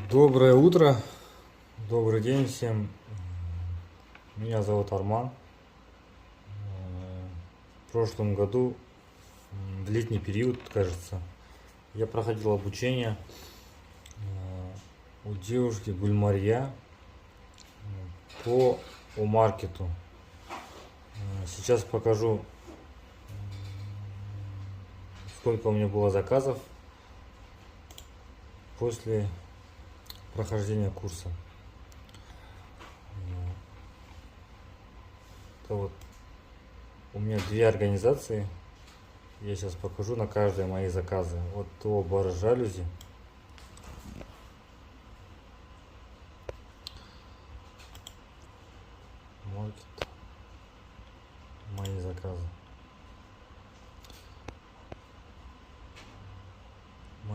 Доброе утро, добрый день всем. Меня зовут Арман. В прошлом году, в летний период, кажется, я проходил обучение у девушки Гульмарья по маркету. Сейчас покажу, сколько у меня было заказов после прохождения курса. Это вот у меня две организации. Я сейчас покажу на каждой мои заказы. Вот то бар жалюзи.